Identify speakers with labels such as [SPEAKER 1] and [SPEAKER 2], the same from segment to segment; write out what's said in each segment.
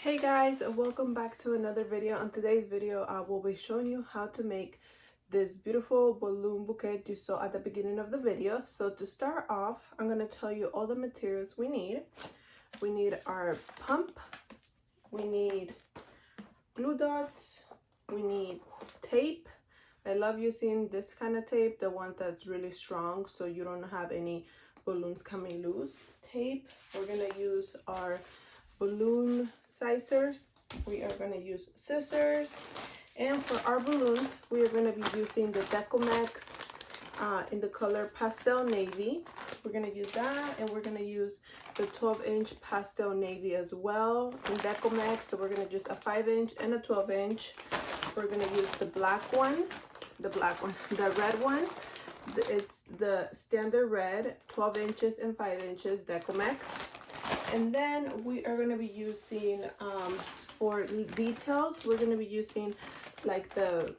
[SPEAKER 1] Hey guys, welcome back to another video. On today's video I will be showing you how to make this beautiful balloon bouquet you saw at the beginning of the video. So to start off, I'm going to tell you all the materials we need. We need our pump, we need glue dots, we need tape. I love using this kind of tape, the one that's really strong so you don't have any balloons coming loose. Tape, we're going to use our balloon sizer, we are going to use scissors, and for our balloons we are going to be using the Decomex in the color pastel navy. We're going to use that, and we're going to use the 12-inch pastel navy as well in Decomex. So we're going to use a 5-inch and a 12-inch. We're going to use the red one. It's the standard red, 12 inches and 5 inches Decomex. And then we are going to be using for details, we're going to be using like the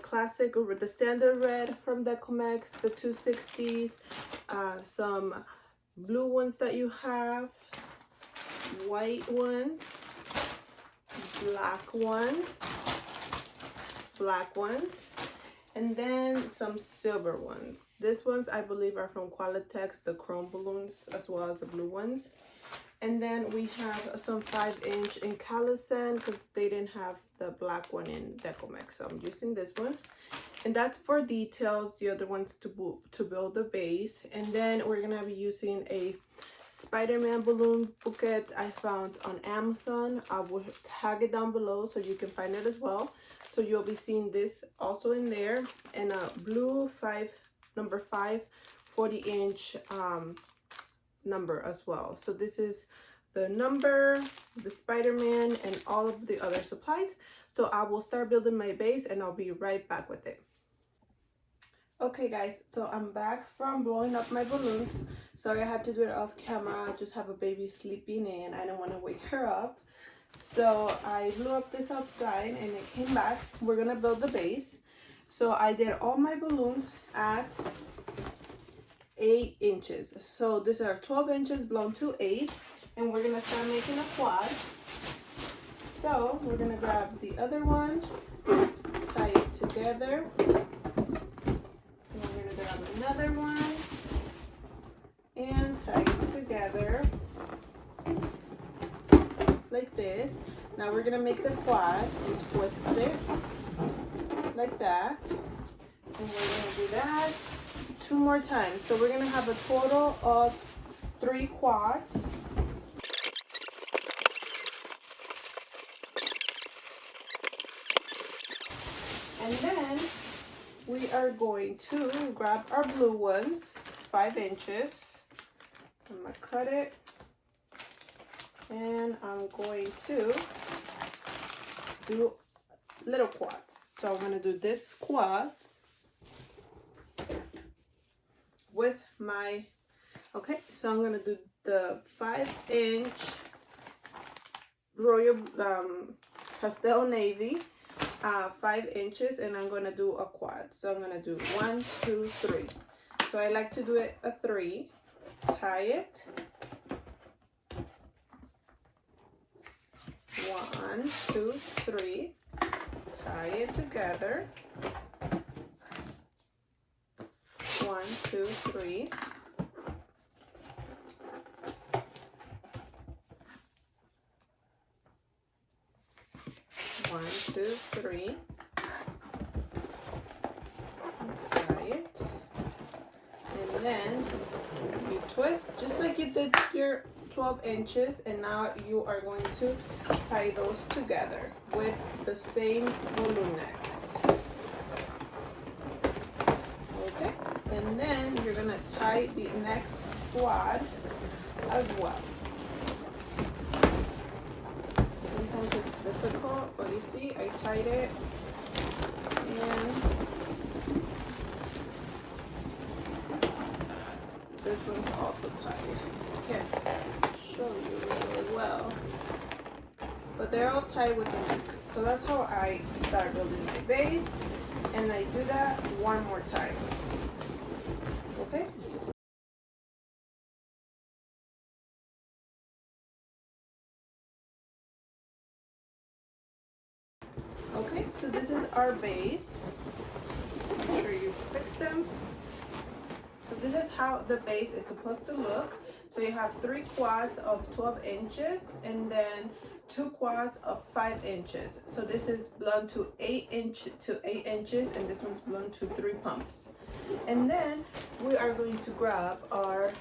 [SPEAKER 1] classic or the standard red from Decomex, the 260s, some blue ones that you have, white ones, black ones, and then some silver ones. These ones I believe are from Qualitex, the chrome balloons, as well as the blue ones. And then we have some 5-inch in Calisan because they didn't have the black one in Decomex, so I'm using this one. And that's for details. The other one's to build the base. And then we're gonna be using a Spider-Man balloon bouquet I found on Amazon. I will tag it down below so you can find it as well. So you'll be seeing this also in there, and a blue number 5 40-inch number as well. So this is the number, the Spider-Man, and all of the other supplies. So I will start building my base and I'll be right back with it. Okay guys, so I'm back from blowing up my balloons. Sorry I had to do it off camera. I just have a baby sleeping and I don't want to wake her up. So I blew up this outside and it came back. We're gonna build the base. So I did all my balloons at 8 inches. So these are 12 inches blown to 8, and we're gonna start making a quad. So we're gonna grab the other one, tie it together, and we're gonna grab another one and tie it together like this. Now we're gonna make the quad and twist it like that, and we're gonna do that 2 more times. So we're gonna have a total of 3 quads. And then we are going to grab our blue ones, 5 inches. I'm gonna cut it, and I'm going to do little quads. So I'm gonna do this quad with my, okay, so I'm gonna do the 5-inch royal pastel navy, 5 inches, and I'm gonna do a quad. So I'm gonna do 1 2 3. So I like to do it a 3. Tie it, 1 2 3, tie it together, 1 2 3, one, two, three, tie it, and then you twist just like you did your 12 inches, and now you are going to tie those together with the same balloon necks. Okay, and then you're gonna tie the next quad as well. Sometimes it's difficult, but you see I tied it, and this one's also tied. I can't show you really well, but they're all tied with the necks. So that's how I start building my base, and I do that 1 more time. Okay. our base. Make sure you fix them. So this is how the base is supposed to look. So you have 3 quads of 12 inches and then 2 quads of 5 inches. So this is blown to 8 inches and this one's blown to 3 pumps. And then we are going to grab our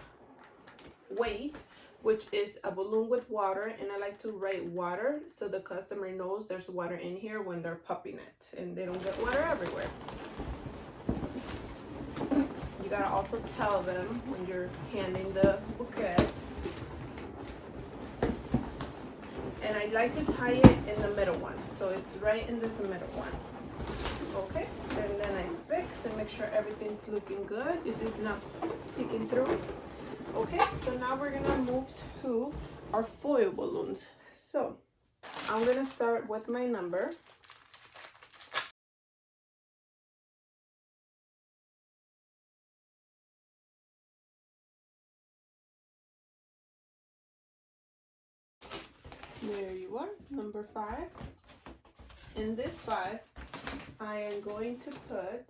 [SPEAKER 1] weight, which is a balloon with water, and I like to write water so the customer knows there's water in here when they're popping it and they don't get water everywhere. You gotta also tell them when you're handing the bouquet. And I like to tie it in the middle one, so it's right in this middle one. Okay, and then I fix and make sure everything's looking good. This is not peeking through. Okay, so now we're gonna move to our foil balloons. So I'm gonna start with my number. There you are, number 5. In this 5, I am going to put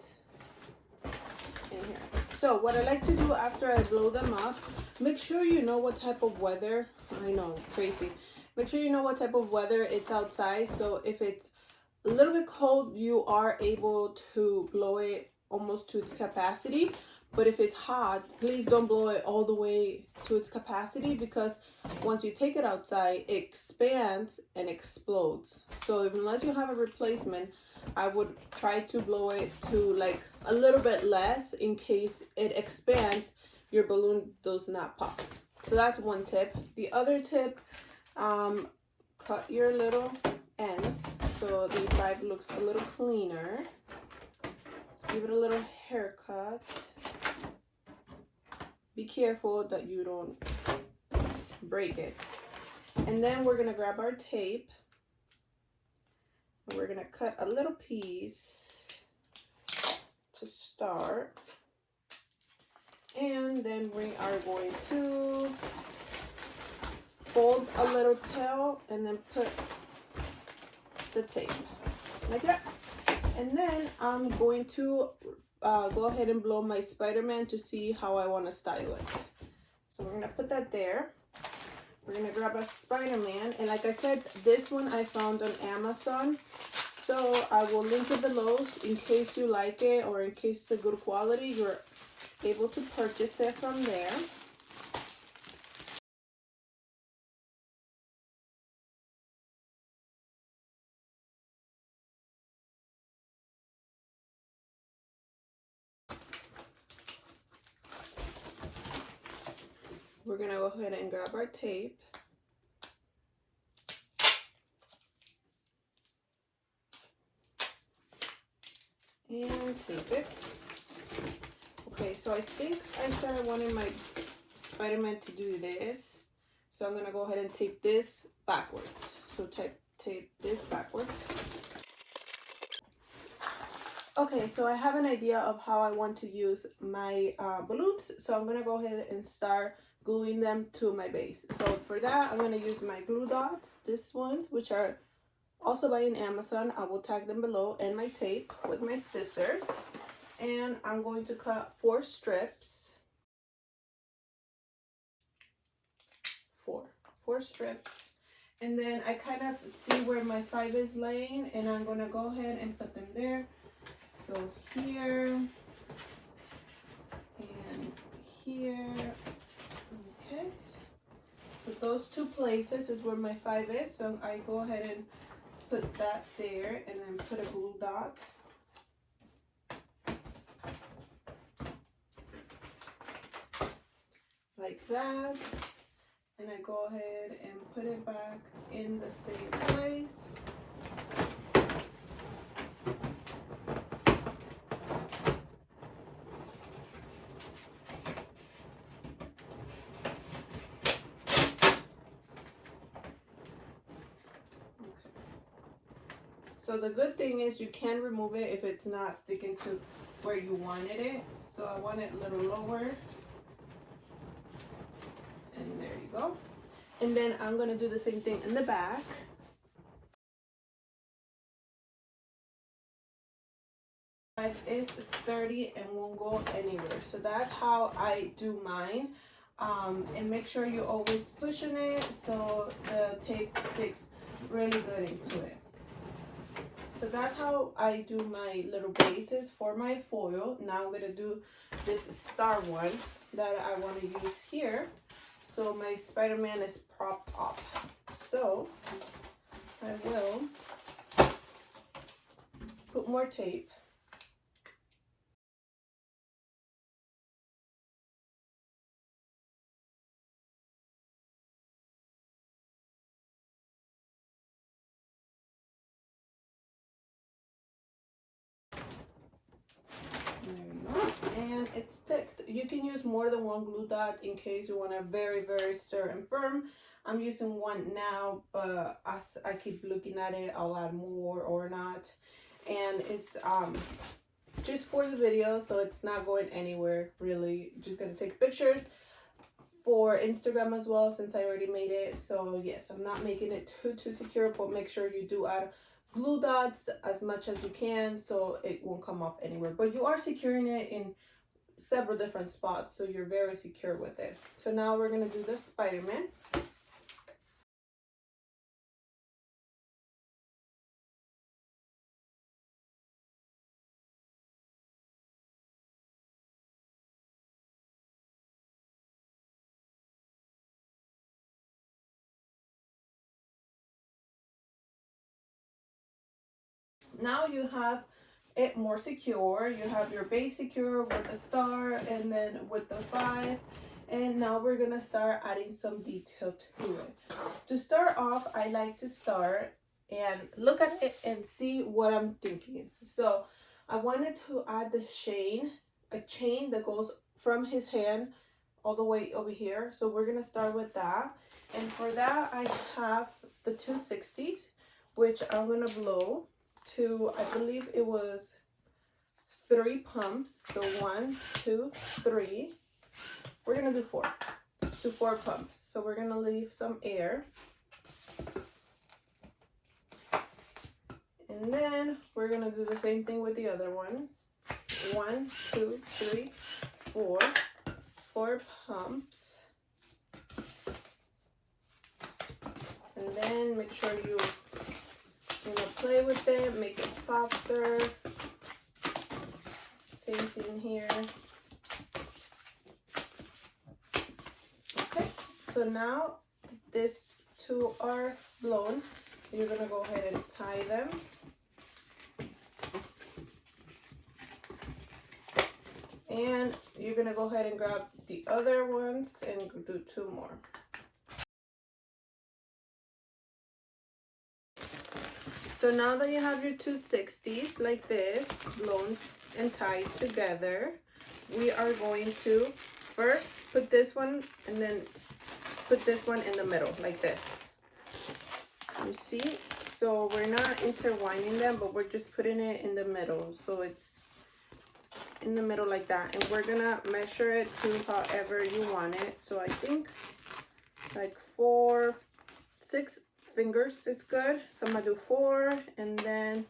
[SPEAKER 1] in here. So what I like to do after I blow them up, make sure you know what type of weather, I know, crazy. Make sure you know what type of weather it's outside. So if it's a little bit cold, you are able to blow it almost to its capacity. But if it's hot, please don't blow it all the way to its capacity, because once you take it outside, it expands and explodes. So unless you have a replacement, I would try to blow it to like a little bit less in case it expands, your balloon does not pop. So that's one tip. The other tip, cut your little ends so the 5 looks a little cleaner. Let's give it a little haircut. Be careful that you don't break it. And then we're gonna grab our tape and we're gonna cut a little piece to start. And then we are going to fold a little tail and then put the tape like that. And then I'm going to go ahead and blow my Spider-Man to see how I want to style it. So we're going to put that there. We're going to grab a Spider-Man. And like I said, this one I found on Amazon. So I will link it below in case you like it or in case it's a good quality. You're able to purchase it from there. We're going to go ahead and grab our tape. And tape it. Okay, so I think I started wanting my Spider-Man to do this. So I'm going to go ahead and tape this backwards. So tape this backwards. Okay, so I have an idea of how I want to use my balloons. So I'm going to go ahead and start gluing them to my base. So for that, I'm going to use my glue dots, these ones, which are also by Amazon. I will tag them below, and my tape with my scissors. And I'm going to cut 4 strips. 4 strips. And then I kind of see where my 5 is laying, and I'm going to go ahead and put them there. So here and here. Okay, so those 2 places is where my 5 is, so I go ahead and put that there and then put a glue dot. Like that. And I go ahead and put it back in the same place. So the good thing is you can remove it if it's not sticking to where you wanted it. So I want it a little lower. And there you go. And then I'm going to do the same thing in the back. Is sturdy and won't go anywhere. So that's how I do mine. And make sure you're always pushing it so the tape sticks really good into it. So that's how I do my little bases for my foil. Now I'm gonna do this star one that I want to use here. So my Spider-Man is propped up. So I will put more tape. There you go. And it's sticked. You can use more than one glue dot in case you want a very stir and firm. I'm using one now, but as I keep looking at it, I'll add more or not. And it's just for the video, so it's not going anywhere really. Just gonna take pictures for Instagram as well, since I already made it. So yes, I'm not making it too secure, but make sure you do add glue dots as much as you can so it won't come off anywhere. But you are securing it in several different spots, so you're very secure with it. So now we're gonna do the Spider-Man. Now you have it more secure. You have your base secure with the star and then with the 5. And now we're gonna start adding some detail to it. To start off, I like to start and look at it and see what I'm thinking. So I wanted to add the chain, a chain that goes from his hand all the way over here. So we're gonna start with that. And for that, I have the 260s, which I'm gonna blow to, I believe it was 3 pumps. So 1, 2, 3. We're gonna do 4 to 4 pumps. So we're gonna leave some air. And then we're gonna do the same thing with the other one. 1, 2, 3, 4. 4 pumps. And then make sure you play with it, make it softer. Same thing here. Okay, so now these 2 are blown. You're gonna go ahead and tie them. And you're gonna go ahead and grab the other ones and do 2 more. So now that you have your 260s like this, blown and tied together, we are going to first put this one and then put this one in the middle like this. You see? So we're not intertwining them, but we're just putting it in the middle. So it's in the middle like that. And we're gonna measure it to however you want it. So I think like 4, 6 fingers is good. So I'm gonna do 4 and then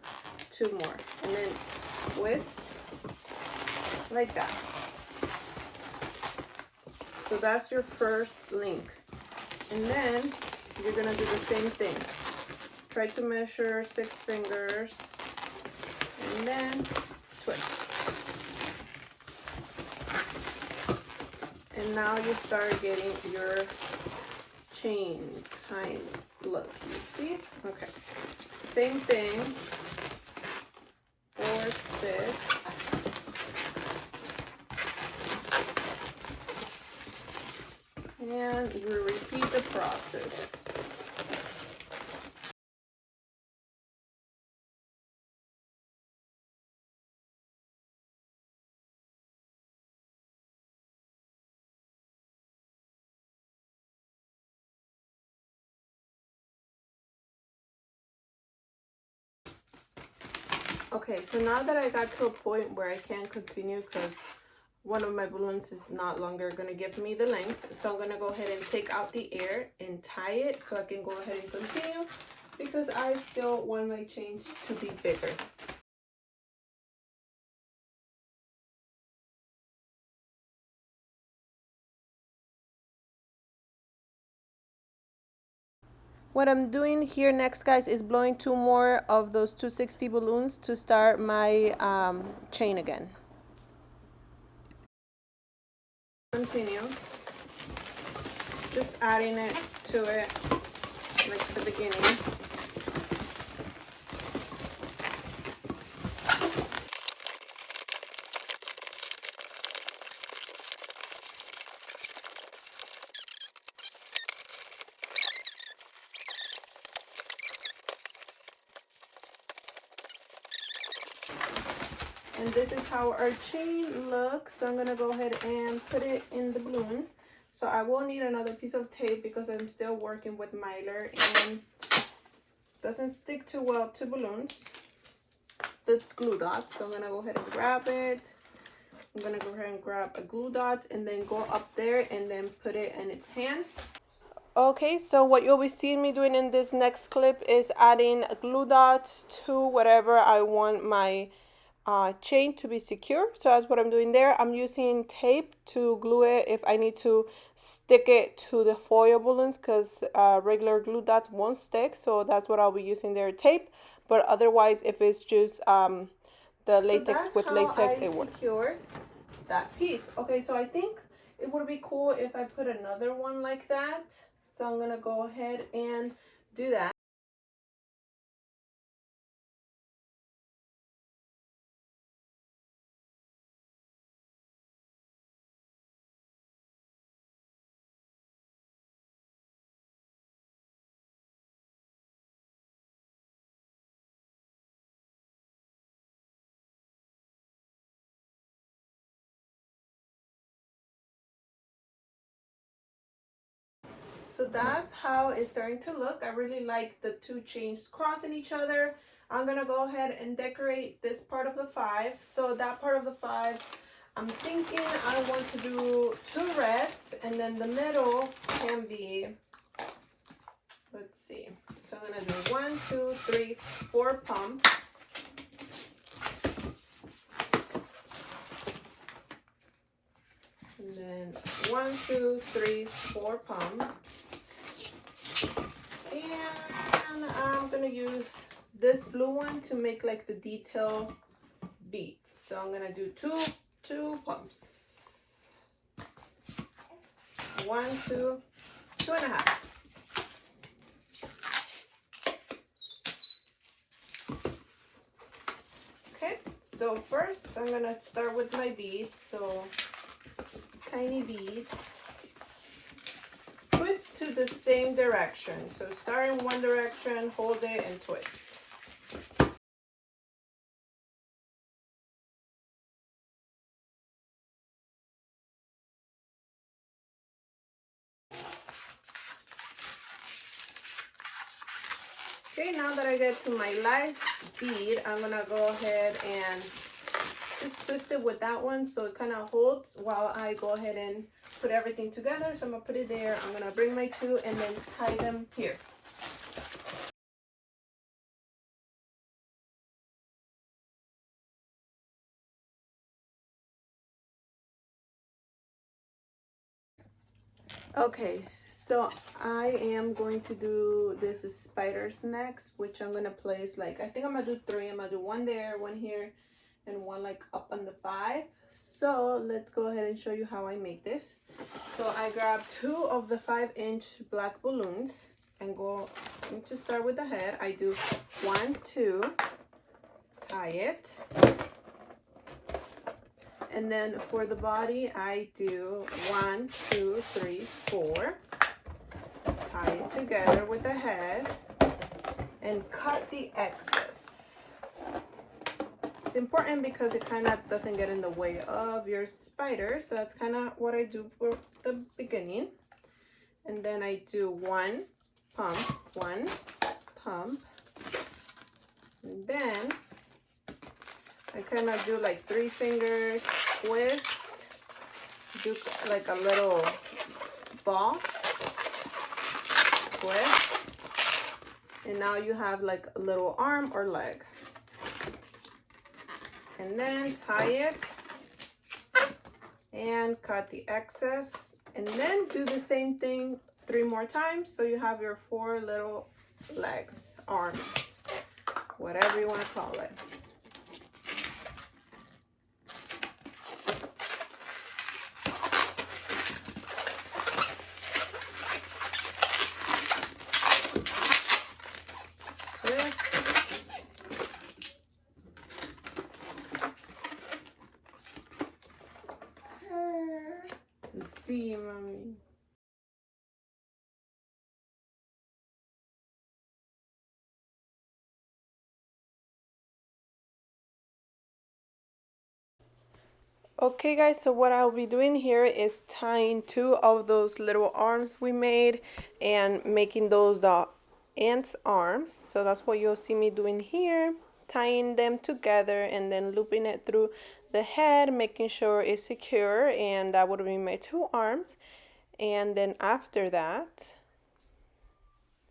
[SPEAKER 1] 2 more. And then twist like that. So that's your first link. And then you're gonna do the same thing. Try to measure 6 fingers and then twist. And now you start getting your chain kind look. You see? Okay. Same thing. 4, 6. And you repeat the process. Okay, so now that I got to a point where I can't continue because one of my balloons is not longer going to give me the length, so I'm going to go ahead and take out the air and tie it so I can go ahead and continue because I still want my chains to be bigger. What I'm doing here next, guys, is blowing 2 more of those 260 balloons to start my chain again. Continue. Just adding it to it like the beginning. And this is how our chain looks. So I'm gonna go ahead and put it in the balloon. So I will need another piece of tape because I'm still working with mylar and doesn't stick too well to balloons, the glue dots. So I'm gonna go ahead and grab it. I'm gonna go ahead and grab a glue dot and then go up there and then put it in its hand. Okay, so what you'll be seeing me doing in this next clip is adding a glue dot to whatever I want my chain to be secure. So that's what I'm doing there. I'm using tape to glue it if I need to stick it to the foil balloons, because regular glue dots won't stick. So that's what I'll be using there, tape. But otherwise, if it's just the latex with latex, it works. Secure that piece. Okay, so I think it would be cool if I put another one like that. So I'm gonna go ahead and do that. So that's how it's starting to look. I really like the two chains crossing each other. I'm gonna go ahead and decorate this part of the 5. So that part of the 5, I'm thinking I want to do 2 reds, and then the middle can be, let's see. So I'm gonna do 1, 2, 3, 4 pumps. And then 1, 2, 3, 4 pumps. And I'm gonna use this blue one to make like the detail beads. So I'm gonna do two pumps. 1, 2, 2.5. Okay, so first I'm gonna start with my beads. So tiny beads. Twist to the same direction. So start in one direction, hold it, and twist. Okay, now that I get to my last bead, I'm gonna go ahead and just twist it with that one so it kind of holds while I go ahead and put everything together. So I'm gonna put it there. I'm gonna bring my 2 and then tie them here. Okay, so I am going to do this spiders next, which I'm gonna place like, I think I'm gonna do 3. I'm gonna do 1 there, 1 here, and 1 like up on the 5. So let's go ahead and show you how I make this. So I grab 2 of the 5-inch black balloons and go to start with the head. I do 1, 2, tie it. And then for the body, I do 1, 2, 3, 4. Tie it together with the head and cut the excess. It's important because it kind of doesn't get in the way of your spider. So that's kind of what I do for the beginning. And then I do 1 pump, 1 pump. And then I kind of do like 3 fingers, twist, do like a little ball, twist, and now you have like a little arm or leg. And then tie it and cut the excess, and then do the same thing 3 more times, so you have your 4 little legs, arms, whatever you want to call it. Let's see, mommy. Okay guys, so what I'll be doing here is tying 2 of those little arms we made and making those the ants arms. So that's what you'll see me doing here, tying them together and then looping it through the head, making sure it's secure, and that would be my 2 arms. And then after that,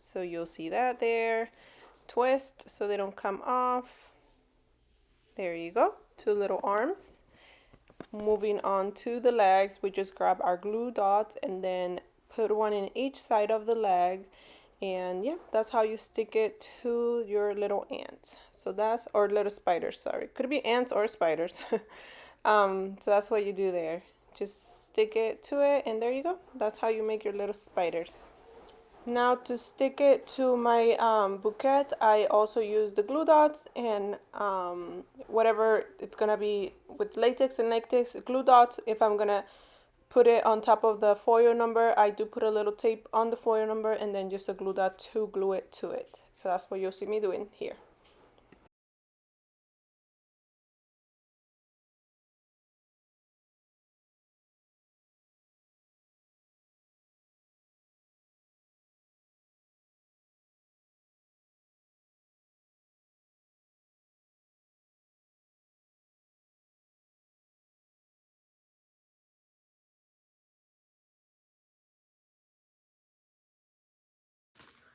[SPEAKER 1] so you'll see that there, twist so they don't come off. There you go, 2 little arms. Moving on to the legs, we just grab our glue dots and then put one in each side of the leg, and yeah, that's how you stick it to your little ants. So that's, or little spiders, sorry, could be ants or spiders. So that's what you do there, just stick it to it, and there you go. That's how you make your little spiders. Now to stick it to my bouquet, I also use the glue dots and whatever it's gonna be with latex and latex glue dots. If I'm gonna put it on top of the foil number, I do put a little tape on the foil number and then just a glue dot to glue it to it. So that's what you'll see me doing here.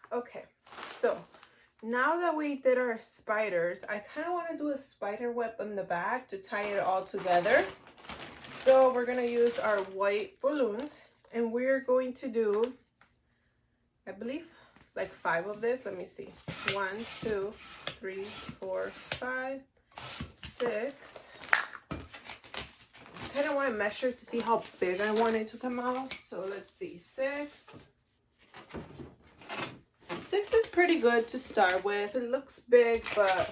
[SPEAKER 1] Okay, so now that we did our spiders, I kind of want to do a spider web in the back to tie it all together. So we're going to use our white balloons, and we're going to do, I believe, like 5 of this. Let me see. 1, 2, 3, 4, 5, 6. I kind of want to measure to see how big I want it to come out. So let's see, 6. 6 is pretty good to start with. It looks big, but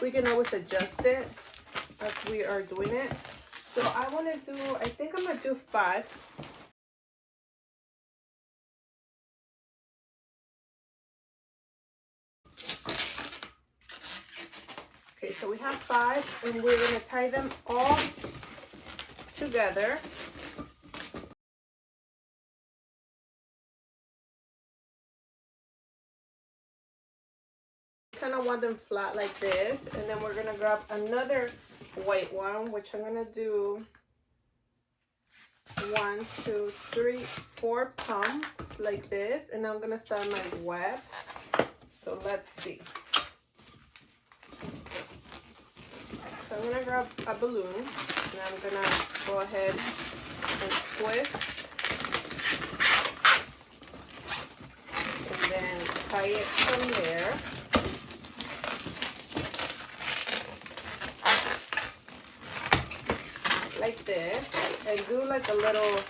[SPEAKER 1] we can always adjust it as we are doing it. So I want to do, I think I'm going to do 5. Okay, so we have 5, and we're going to tie them all together. Kind of want them flat like this, and then we're going to grab another white one, which I'm going to do 1, 2, 3, 4 pumps like this, and I'm going to start my web. So let's see. So I'm going to grab a balloon, and I'm going to go ahead and twist, and then tie it from there. Like this, and do like a little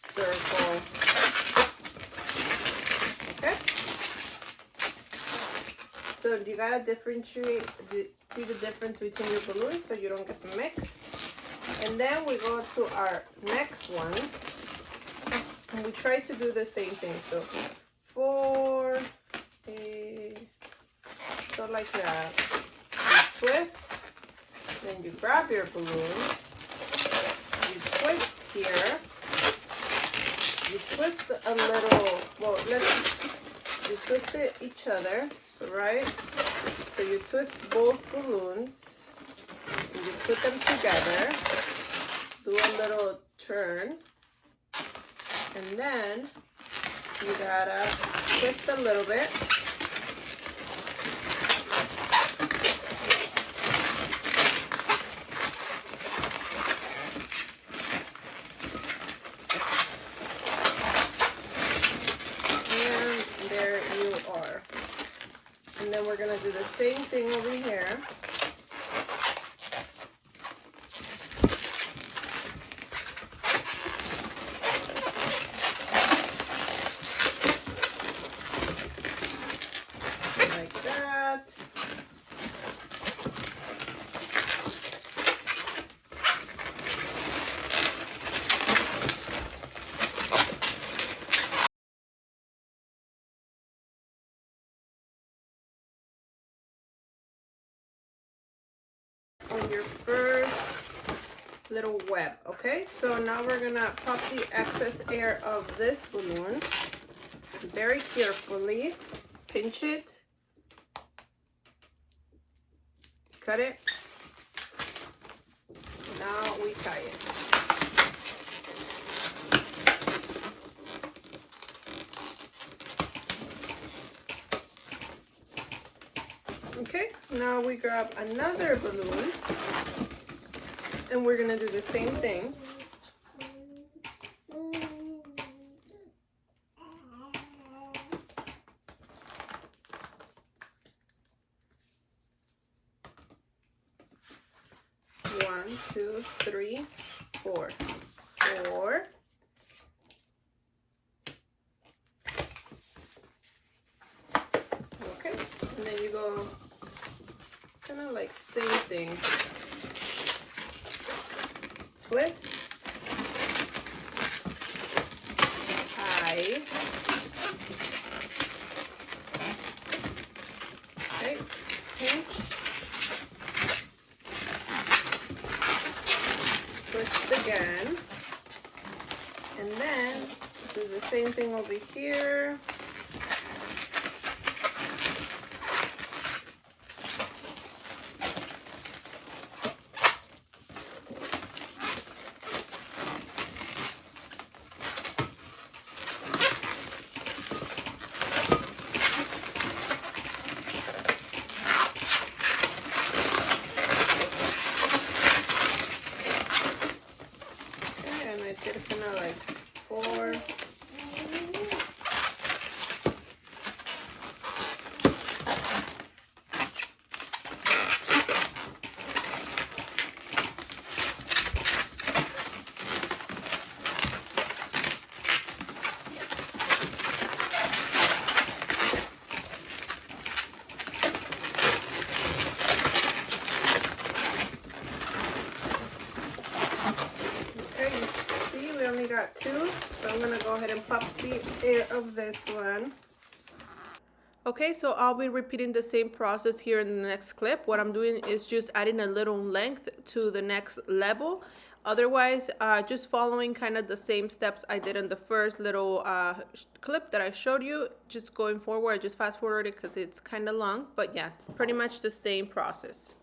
[SPEAKER 1] circle. Okay, so you gotta differentiate, see the difference between your balloons so you don't get them mixed. And then we go to our next one, and we try to do the same thing. So 4, 8, so like that. You twist. Then you grab your balloon, you twist here, you twist a little, well, you twist it each other, right? So you twist both balloons, and you put them together, do a little turn, and then you gotta twist a little bit. your first little web. Okay, so now we're gonna pop the excess air of this balloon very carefully. Pinch it, cut it. Now we tie it. Okay, now we grab another balloon and we're gonna do the same thing. One, two, three, four. Four. Okay, and then you go kind of like same thing. Twist, tie, okay, pinch, twist again, and then do the same thing over here. Did kind of like four. Got two, so I'm gonna go ahead and pop the air of this one. Okay, so I'll be repeating the same process here in the next clip. What I'm doing is just adding a little length to the next level. Otherwise, just following kind of the same steps I did in the first little clip that I showed you. Just going forward, just fast forward it because it's kind of long, but yeah, it's pretty much the same process.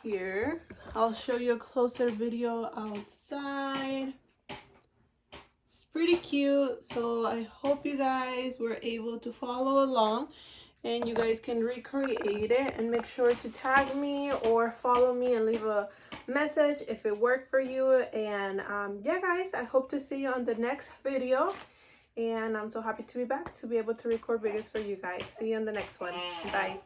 [SPEAKER 1] Here, I'll show you a closer video outside. It's pretty cute, so I hope you guys were able to follow along and you guys can recreate it, and make sure to tag me or follow me and leave a message if it worked for you. And yeah guys, I hope to see you on the next video, and I'm so happy to be back to be able to record videos for you guys. See you on the next one. Bye.